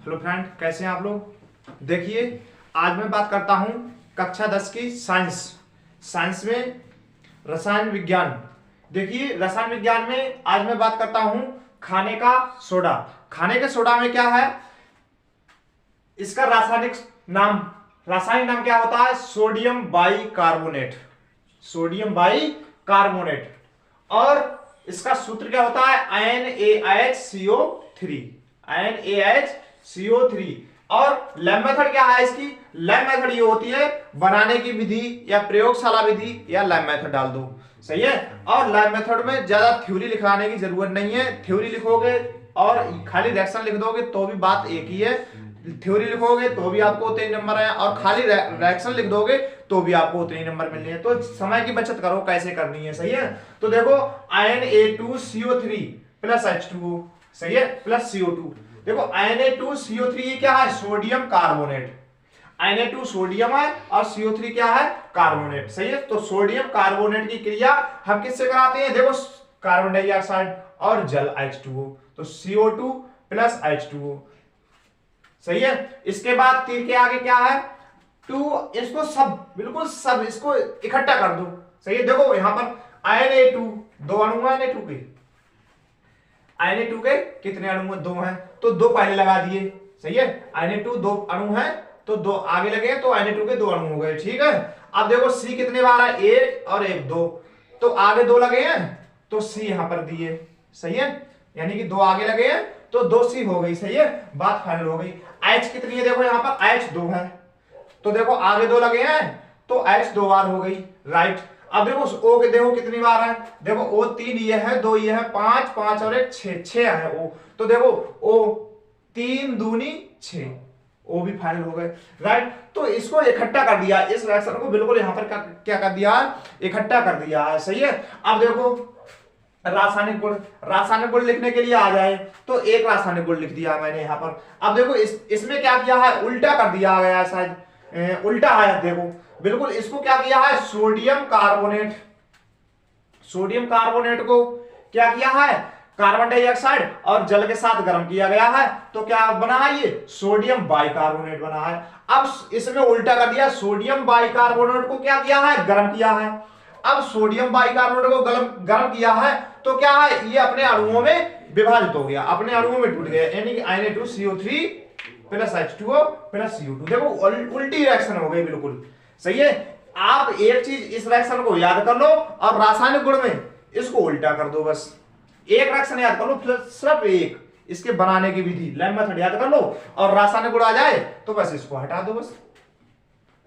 Hello friend, कैसे हैं आप लोग। देखिए, आज मैं बात करता हूं कक्षा 10 की साइंस में रसायन विज्ञान। देखिए, रसायन विज्ञान में आज मैं बात करता हूं खाने का सोडा। खाने के सोडा में क्या है, इसका रासायनिक नाम क्या होता है, सोडियम बाइकार्बोनेट। Sodium bicarbonate. और इसका सूत्र क्या होता है, NaHCO3। और लैब मेथड क्या है इसकी, लैब मेथड ये होती है बनाने की विधि या प्रयोगशाला विधि या लैब मेथड डाल दो, सही है। और लैब मेथड में ज्यादा थ्योरी लिखाने की जरूरत नहीं है। थ्योरी लिखोगे और खाली रिएक्शन लिख दोगे तो भी बात एक ही है। थ्योरी लिखोगे तो भी आपको उतने नंबर आए और खाली रिएक्शन लिख दोगे तो भी आपको उतने नंबर मिलने हैं। तो समय की बचत करो, कैसे करनी है, सही है। तो देखो Na2CO3 प्लस H2O, सही है, प्लस CO2। देखो Na2CO3 ये क्या है, सोडियम कार्बोनेट। Na2 सोडियम है और CO3 क्या है, कार्बोनेट, सही है। तो सोडियम कार्बोनेट की क्रिया हम किससे कराते हैं, देखो कार्बन डाइऑक्साइड और जल H2O, तो CO2 प्लस H2O, सही है। इसके बाद तीर के आगे क्या है, 2, इसको सब बिल्कुल सब इसको इकट्ठा कर दो, सही है। देखो यहां पर Na2 दो अणु है, Na2 के कितने अणु हैं, 2 हैं, तो 2 पहले लगा दिए, सही है। Na2 दो अणु है तो 2 आगे लगे तो Na2 के 2 अणु हो गए, ठीक है। अब देखो C कितने बार है, 1 और 1 2, तो आगे 2 लगे हैं तो C यहां पर दिए, सही है। यानी कि 2 आगे लगे हैं तो 2C हो गई, सही है, बात फाइनल हो गई। H कितनी है, देखो यहां पर H 2 है, तो देखो आगे 2 लगे हैं तो H 2 बार हो गई, राइट। अब देखो O के देखो कितनी बार है, देखो O 3 ये है, 2 ये है, 5 5 और 1 6 है O, तो देखो O 3 दूनी 6, O भी फाइनल हो गए, राइट। तो इसको इकट्ठा कर दिया, इस रिएक्शन को बिल्कुल यहां पर क्या कर दिया है, इकट्ठा कर दिया है, सही है। अब देखो रासायनिक गुण लिखने के लिए आ जाए तो एक रासायनिक गुण लिख दिया मैंने यहां पर। अब देखो इसमें क्या किया है, उल्टा कर दिया गया है, शायद उल्टा है, देखो बिल्कुल इसको क्या किया है, सोडियम कार्बोनेट को क्या किया है, कार्बन डाइऑक्साइड और जल के साथ गर्म किया गया है, तो क्या बना है, ये सोडियम बाइकार्बोनेट बना है। अब इसमें उल्टा कर दिया, सोडियम बाइकार्बोनेट को क्या किया है, गर्म किया है। अब सोडियम बाइकार्बोनेट को गर्म किया है तो क्या है, ये अपने अणुओं में विभाजित हो गया, अपने अणुओं में टूट गया, यानी कि Na2CO3 plus H2O plus CO2। देखो उल्टी रिएक्शन हो गई, बिल्कुल सही है। आप एक चीज इस रिएक्शन को याद कर लो और रासायनिक गुण में इसको उल्टा कर दो, बस एक रिएक्शन याद कर लो, सिर्फ एक, इसके बनाने की विधि लैब मेथड याद कर लो और रासायनिक गुण आ जाए तो बस इसको हटा दो, बस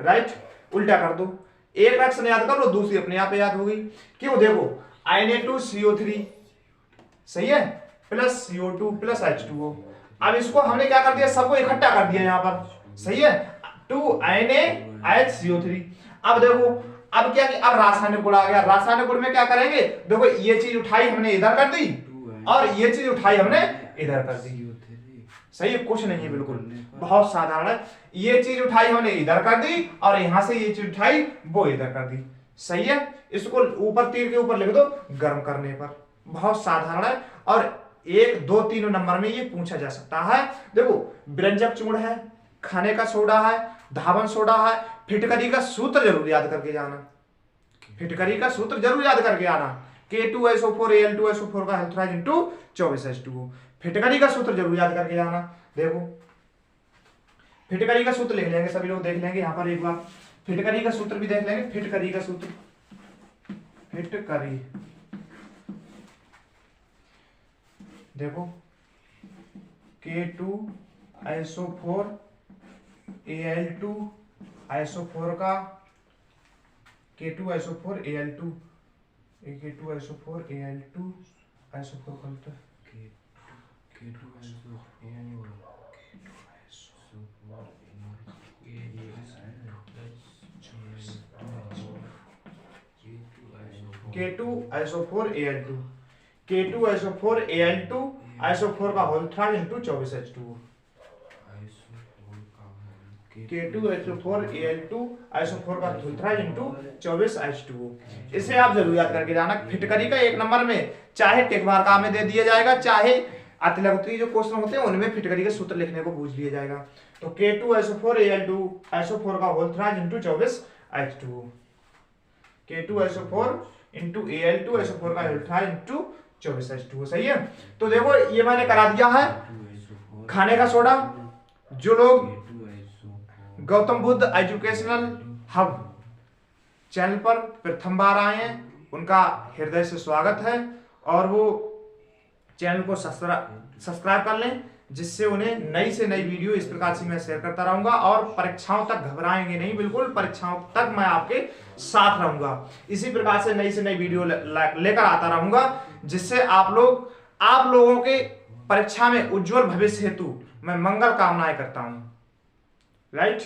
राइट, उल्टा कर दो। एक रिएक्शन याद कर लो, दूसरी अपने आप याद होगी। क्यों, देखो Na2CO3, सही है, प्लस CO2 प्लस H2O। अब इसको हमने क्या कर दिया, सबको इकट्ठा कर दिया यहां पर, सही है, 2NaHCO3। अब देखो अब क्या, अब रासायनिक गुण आ गया। रासायनिक गुण में क्या करेंगे, देखो ये चीज उठाई हमने इधर कर दी और ये चीज उठाई हमने इधर कर दी, सही है, कुछ नहीं है, बिल्कुल बहुत साधारण है। ये चीज उठाई हमने इधर कर दी और यहां से ये चीज उठाई वो इधर कर दी, सही है। इसको ऊपर तीर के ऊपर लिख दो, गर्म करने पर, बहुत साधारण है और 1 2 3 नंबर में ये पूछा जा सकता है। देखो व्यंजक चूर्ण है, खाने का सोडा है, धावन सोडा है, फिटकरी का सूत्र जरूर याद करके जाना, फिटकरी का सूत्र जरूर याद करके आना, K2SO4Al2SO4 का हेल्थराइज इनटू 24H2O। फिटकरी का सूत्र जरूर याद करके जाना। देखो फिटकरी का सूत्र लिख लेंगे, सभी लोग देख लेंगे यहां पर एक बार, फिटकरी का सूत्र भी देख लेंगे। फिटकरी का सूत्र, फिटकरी देखो K2SO4Al2SO4 का K2SO4Al2 K2SO4Al2SO4 करता है, K2SO4Al2SO4 का whole trans into 24H2O। K2SO4Al2SO4 का होल ट्रांस इनटू 24H2O। इसे आप जरूर याद करके जाना। फिटकरी का 1 नंबर में चाहे टिक मार्का में दे दिया जाएगा, चाहे अतिलघुत्री जो क्वेश्चन होते हैं उनमें फिटकरी के सूत्र लिखने को पूछ लिया जाएगा। तो K2SO4 Al2 SO4 का whole थ्राज into 24H2, K2SO4 into Al2 SO4 का होल थ्राज इंटू 24H2। सही है। तो देखो ये मैंने करा दिया है खाने का सोडा। जो लोग Gautam Buddha educational hub channel पर प्रथम बार आए हैं उनका हृदय से स्वागत है, और वो चैनल को सब्सक्राइब कर लें, जिससे उन्हें नई से नई वीडियो इस प्रकार से मैं शेयर करता रहूंगा। और परीक्षाओं तक घबराएंगे नहीं, बिल्कुल परीक्षाओं तक मैं आपके साथ रहूंगा। इसी प्रकार से नई वीडियो लेकर आता रहूंगा, जिससे आप लोगों के परीक्षा में उज्जवल भविष्य हेतु मैं मंगल कामनाएं करता हूं। राइट।